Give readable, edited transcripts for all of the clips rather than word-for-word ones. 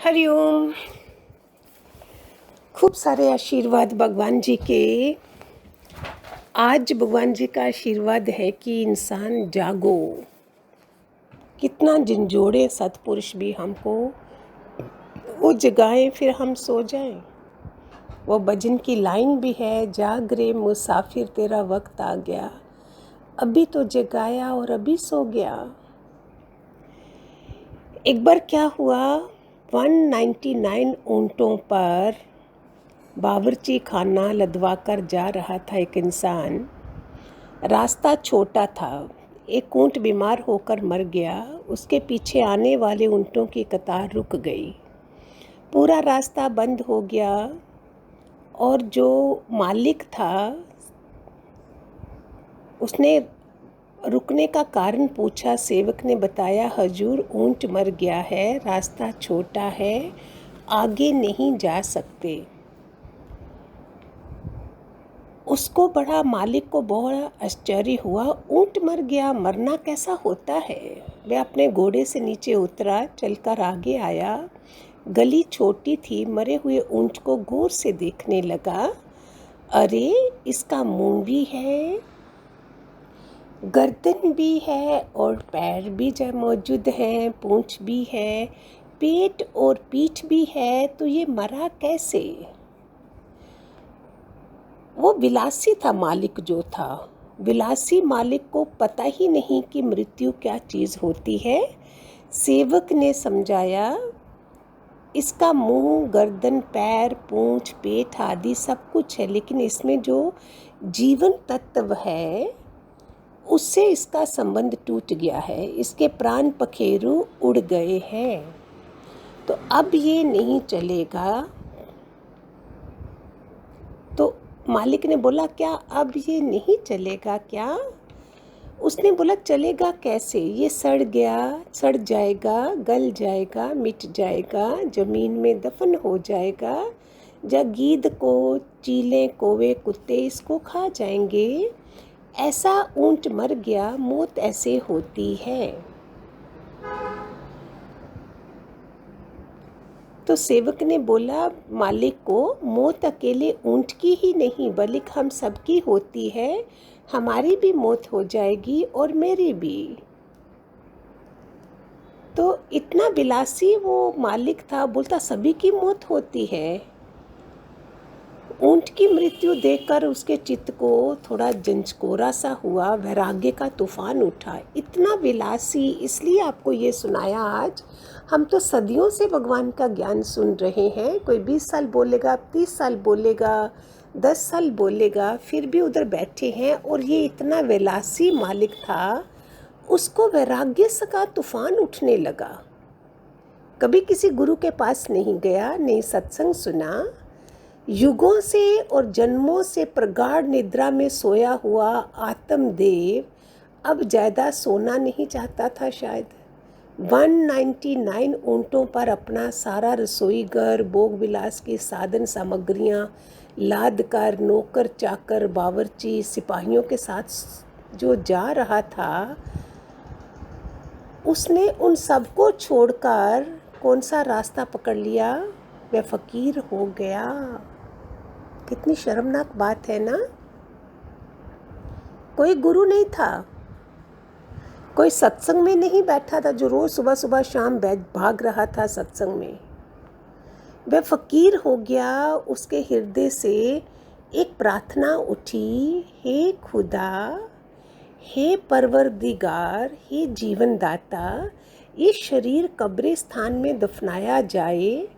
हरिओम। खूब सारे आशीर्वाद भगवान जी के। आज भगवान जी का आशीर्वाद है कि इंसान जागो। कितना झंझोड़े सत्पुरुष भी हमको वो जगाएं फिर हम सो जाएं। वो भजन की लाइन भी है, जाग रे मुसाफिर तेरा वक्त आ गया, अभी तो जगाया और अभी सो गया। एक बार क्या हुआ, 199 ऊंटों पर बावर्ची खाना लदवा कर जा रहा था एक इंसान। रास्ता छोटा था, एक ऊंट बीमार होकर मर गया। उसके पीछे आने वाले ऊंटों की कतार रुक गई। पूरा रास्ता बंद हो गया और जो मालिक था उसने रुकने का कारण पूछा। सेवक ने बताया, हजूर ऊंट मर गया है, रास्ता छोटा है, आगे नहीं जा सकते। उसको बड़ा, मालिक को बहुत आश्चर्य हुआ, ऊंट मर गया, मरना कैसा होता है। वह अपने घोड़े से नीचे उतरा, चलकर आगे आया। गली छोटी थी, मरे हुए ऊंट को गौर से देखने लगा। अरे इसका मुंह भी है, गर्दन भी है और पैर भी मौजूद हैं, पूंछ भी है, पेट और पीठ भी है, तो ये मरा कैसे। वो विलासी था मालिक जो था। विलासी मालिक को पता ही नहीं कि मृत्यु क्या चीज़ होती है। सेवक ने समझाया, इसका मुंह, गर्दन, पैर, पूंछ, पेट आदि सब कुछ है, लेकिन इसमें जो जीवन तत्व है उससे इसका संबंध टूट गया है, इसके प्राण पखेरु उड़ गए हैं, तो अब ये नहीं चलेगा। तो मालिक ने बोला, क्या अब ये नहीं चलेगा क्या। उसने बोला, चलेगा कैसे, ये सड़ गया, सड़ जाएगा, गल जाएगा, मिट जाएगा, ज़मीन में दफन हो जाएगा, या गीद को, चीले, कौवे, कुत्ते इसको खा जाएंगे। ऐसा ऊंट मर गया, मौत ऐसे होती है। तो सेवक ने बोला मालिक को, मौत अकेले ऊंट की ही नहीं बल्कि हम सबकी होती है, हमारी भी मौत हो जाएगी और मेरी भी। तो इतना विलासी वो मालिक था, बोलता सभी की मौत होती है। ऊंट की मृत्यु देखकर उसके चित्त को थोड़ा जंचकोरा सा हुआ, वैराग्य का तूफान उठा। इतना विलासी, इसलिए आपको ये सुनाया आज। हम तो सदियों से भगवान का ज्ञान सुन रहे हैं। कोई 20 साल बोलेगा, 30 साल बोलेगा, 10 साल बोलेगा, फिर भी उधर बैठे हैं। और ये इतना विलासी मालिक था, उसको वैराग्य का तूफान उठने लगा। कभी किसी गुरु के पास नहीं गया, नहीं सत्संग सुना। युगों से और जन्मों से प्रगाढ़ निद्रा में सोया हुआ आत्मदेव अब ज़्यादा सोना नहीं चाहता था शायद। 199 ऊंटों पर अपना सारा रसोई घर, भोग विलास की साधन सामग्रियां लाद कर, नौकर चाकर, बावर्ची, सिपाहियों के साथ जो जा रहा था, उसने उन सबको छोड़कर कौन सा रास्ता पकड़ लिया, वह फकीर हो गया। कितनी शर्मनाक बात है ना। कोई गुरु नहीं था, कोई सत्संग में नहीं बैठा था जो रोज सुबह सुबह शाम भाग रहा था सत्संग में। वह फकीर हो गया। उसके हृदय से एक प्रार्थना उठी, हे खुदा, हे परवरदिगार, हे जीवनदाता, ये शरीर कब्रिस्तान में दफनाया जाए,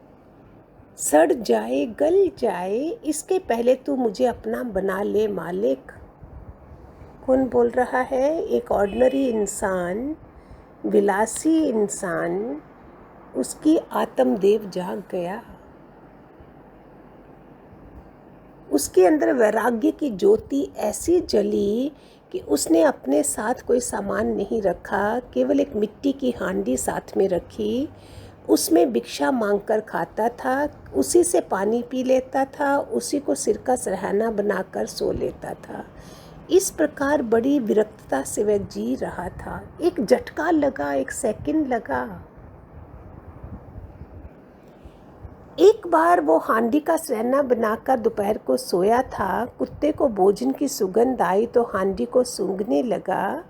सड़ जाए, गल जाए, इसके पहले तू मुझे अपना बना ले मालिक। कौन बोल रहा है? एक ऑर्डिनरी इंसान, विलासी इंसान, उसकी आत्मदेव जाग गया। उसके अंदर वैराग्य की ज्योति ऐसी जली कि उसने अपने साथ कोई सामान नहीं रखा, केवल एक मिट्टी की हांडी साथ में रखी। उसमें भिक्षा मांगकर खाता था, उसी से पानी पी लेता था, उसी को सिर का सरहाना बनाकर सो लेता था। इस प्रकार बड़ी विरक्तता से वह जी रहा था। एक झटका लगा, एक सेकंड लगा। एक बार वो हांडी का सरैना बनाकर दोपहर को सोया था। कुत्ते को भोजन की सुगंध आई तो हांडी को सूंघने लगा,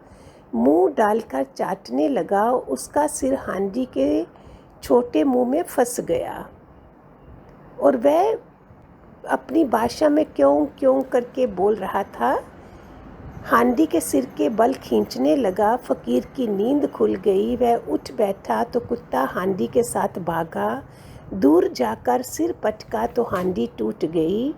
मुंह डालकर चाटने लगा। उसका सिर हांडी के छोटे मुंह में फंस गया और वह अपनी भाषा में क्यों क्यों करके बोल रहा था। हांडी के सिर के बल खींचने लगा। फकीर की नींद खुल गई। वह उठ बैठा तो कुत्ता हांडी के साथ भागा। दूर जाकर सिर पटका तो हांडी टूट गई।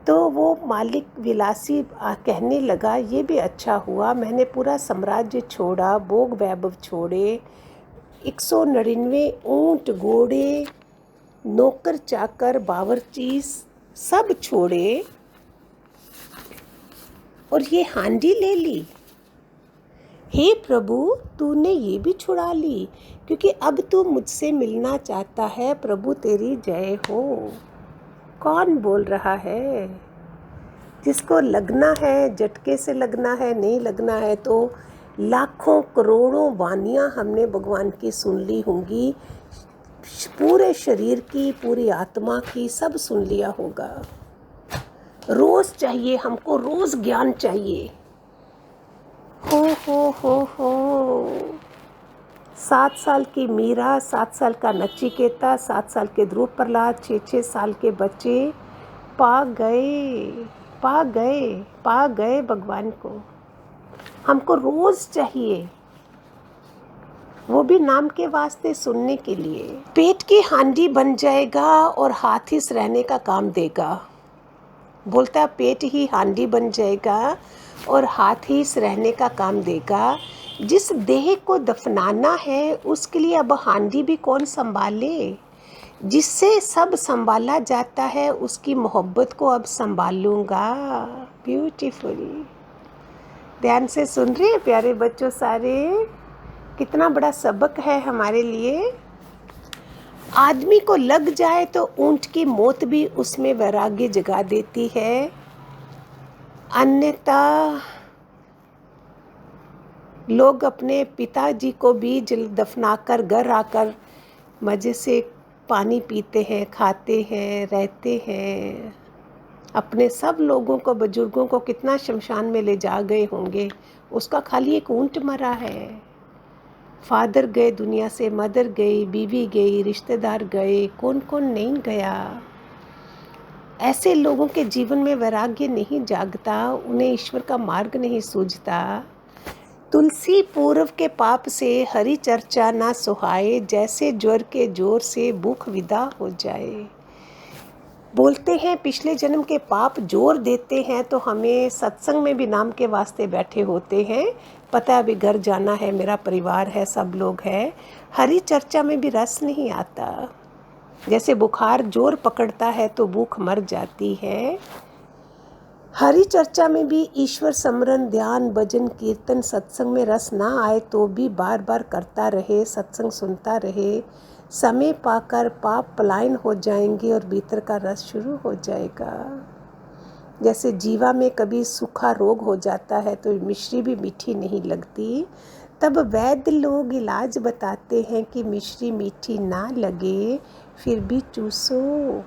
तो वो मालिक विलासी कहने लगा, ये भी अच्छा हुआ, मैंने पूरा साम्राज्य छोड़ा, भोग वैभव छोड़े, 199 ऊंट घोड़े, नौकर चाकर बावर्ची सब छोड़े और ये हांडी ले ली। हे प्रभु, तूने ये भी छुड़ा ली, क्योंकि अब तू मुझसे मिलना चाहता है। प्रभु तेरी जय हो। कौन बोल रहा है? जिसको लगना है, झटके से लगना है, नहीं लगना है तो लाखों करोड़ों वानियाँ हमने भगवान की सुन ली होंगी, पूरे शरीर की, पूरी आत्मा की, सब सुन लिया होगा। रोज चाहिए हमको, रोज ज्ञान चाहिए। हो 7 साल की मीरा, 7 साल का नचिकेता, 7 साल के ध्रुव प्रहलाद, 6 साल के बच्चे पा गए भगवान को। हमको रोज चाहिए, वो भी नाम के वास्ते, सुनने के लिए। पेट की हांडी बन जाएगा और हाथ ही रहने का काम देगा। बोलता पेट ही हांडी बन जाएगा और हाथ ही रहने का काम देगा। जिस देह को दफनाना है उसके लिए अब हांडी भी कौन संभाले? जिससे सब संभाला जाता है उसकी मोहब्बत को अब संभालूंगा। ब्यूटीफुल। ध्यान से सुन रहे हैं प्यारे बच्चों सारे? कितना बड़ा सबक है हमारे लिए। आदमी को लग जाए तो ऊंट की मौत भी उसमें वैराग्य जगा देती है, अन्यथा लोग अपने पिताजी को भी दफनाकर घर आकर मज़े से पानी पीते हैं, खाते हैं, रहते हैं। अपने सब लोगों को, बुजुर्गों को कितना शमशान में ले जा गए होंगे, उसका खाली एक ऊंट मरा है। फादर गए दुनिया से, मदर गई, बीवी गई, रिश्तेदार गए, कौन कौन नहीं गया। ऐसे लोगों के जीवन में वैराग्य नहीं जागता, उन्हें ईश्वर का मार्ग नहीं सूझता। तुलसी पूर्व के पाप से हरि चर्चा ना सुहाए, जैसे ज्वर के जोर से भूख विदा हो जाए। बोलते हैं पिछले जन्म के पाप जोर देते हैं तो हमें सत्संग में भी नाम के वास्ते बैठे होते हैं, पता है अभी घर जाना है, मेरा परिवार है, सब लोग हैं। हरि चर्चा में भी रस नहीं आता। जैसे बुखार जोर पकड़ता है तो भूख मर जाती है। हरि चर्चा में भी ईश्वर स्मरण, ध्यान, भजन, कीर्तन, सत्संग में रस ना आए तो भी बार बार करता रहे, सत्संग सुनता रहे, समय पाकर पाप पलायन हो जाएंगे और भीतर का रस शुरू हो जाएगा। जैसे जीवा में कभी सूखा रोग हो जाता है तो मिश्री भी मीठी नहीं लगती, तब वैद्य लोग इलाज बताते हैं कि मिश्री मीठी ना लगे फिर भी चूसो।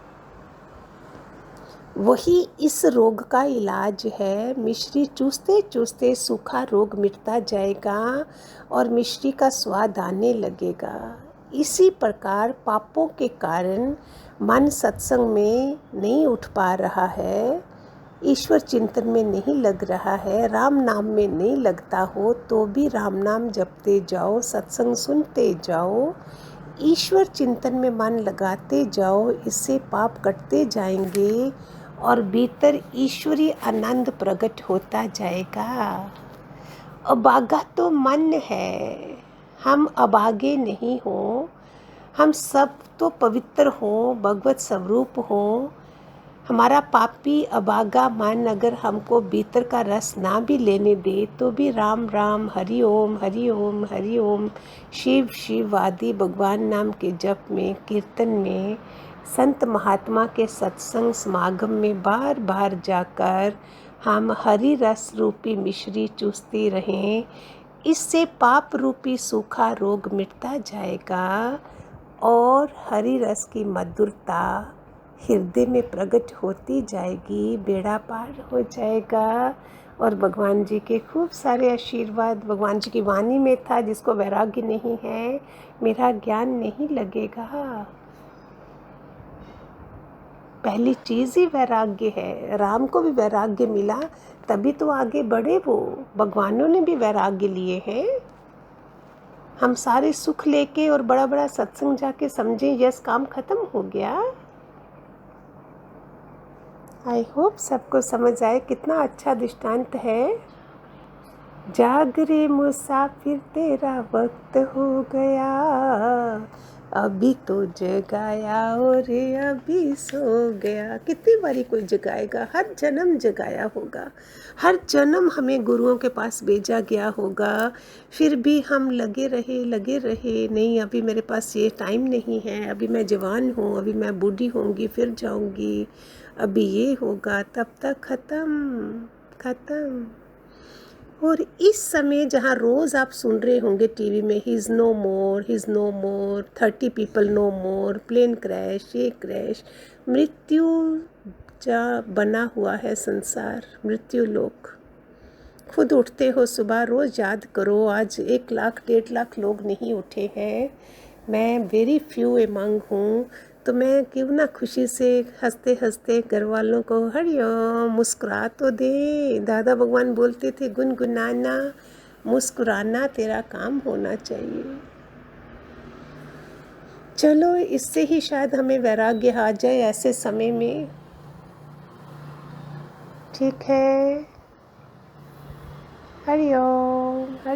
वही इस रोग का इलाज है। मिश्री चूसते चूसते सूखा रोग मिटता जाएगा और मिश्री का स्वाद आने लगेगा। इसी प्रकार पापों के कारण मन सत्संग में नहीं उठ पा रहा है, ईश्वर चिंतन में नहीं लग रहा है, राम नाम में नहीं लगता हो तो भी राम नाम जपते जाओ, सत्संग सुनते जाओ, ईश्वर चिंतन में मन लगाते जाओ। इससे पाप कटते जाएंगे और भीतर ईश्वरीय आनंद प्रकट होता जाएगा। अभागा तो मन है, हम अभागे नहीं हो, हम सब तो पवित्र हो, भगवत स्वरूप हो। हमारा पापी अभागा मन अगर हमको भीतर का रस ना भी लेने दे तो भी राम राम, हरि ओम हरि ओम हरि ओम, शिव शिव आदि भगवान नाम के जप में, कीर्तन में, संत महात्मा के सत्संग समागम में बार बार जाकर हम हरि रस रूपी मिश्री चूसते रहें। इससे पाप रूपी सूखा रोग मिटता जाएगा और हरी रस की मधुरता हृदय में प्रकट होती जाएगी, बेड़ा पार हो जाएगा। और भगवान जी के खूब सारे आशीर्वाद भगवान जी की वाणी में था, जिसको वैराग्य नहीं है मेरा ज्ञान नहीं लगेगा। पहली चीज़ ही वैराग्य है। राम को भी वैराग्य मिला, तभी तो आगे बढ़े वो। भगवानों ने भी वैराग्य लिए हैं। हम सारे सुख लेके और बड़ा बड़ा सत्संग जाके समझें यस काम खत्म हो गया। आई होप सबको समझ आए। कितना अच्छा दृष्टांत है। जाग रे मुसाफिर तेरा वक्त हो गया, अभी तो जगाया और अभी सो गया। कितनी बारी कोई जगाएगा? हर जन्म जगाया होगा, हर जन्म हमें गुरुओं के पास भेजा गया होगा। फिर भी हम लगे रहे नहीं, अभी मेरे पास ये टाइम नहीं है, अभी मैं जवान हूँ, अभी मैं बूढ़ी होंगी फिर जाऊँगी, अभी ये होगा, तब तक ख़त्म। और इस समय जहाँ रोज़ आप सुन रहे होंगे टीवी में he is no more, 30 people no more, plane crash, ये क्रैश, मृत्यु जा बना हुआ है संसार, मृत्यु लोक। खुद उठते हो सुबह, रोज़ याद करो आज 1 लाख 1.5 लाख लोग नहीं उठे हैं, मैं वेरी फ्यू एमंग हूँ। तो मैं क्यों ना खुशी से हंसते हंसते घर वालों को हरिओम मुस्कुरा तो दे। दादा भगवान बोलते थे गुनगुनाना, मुस्कुराना तेरा काम होना चाहिए। चलो इससे ही शायद हमें वैराग्य आ जाए ऐसे समय में। ठीक है, हरिओम।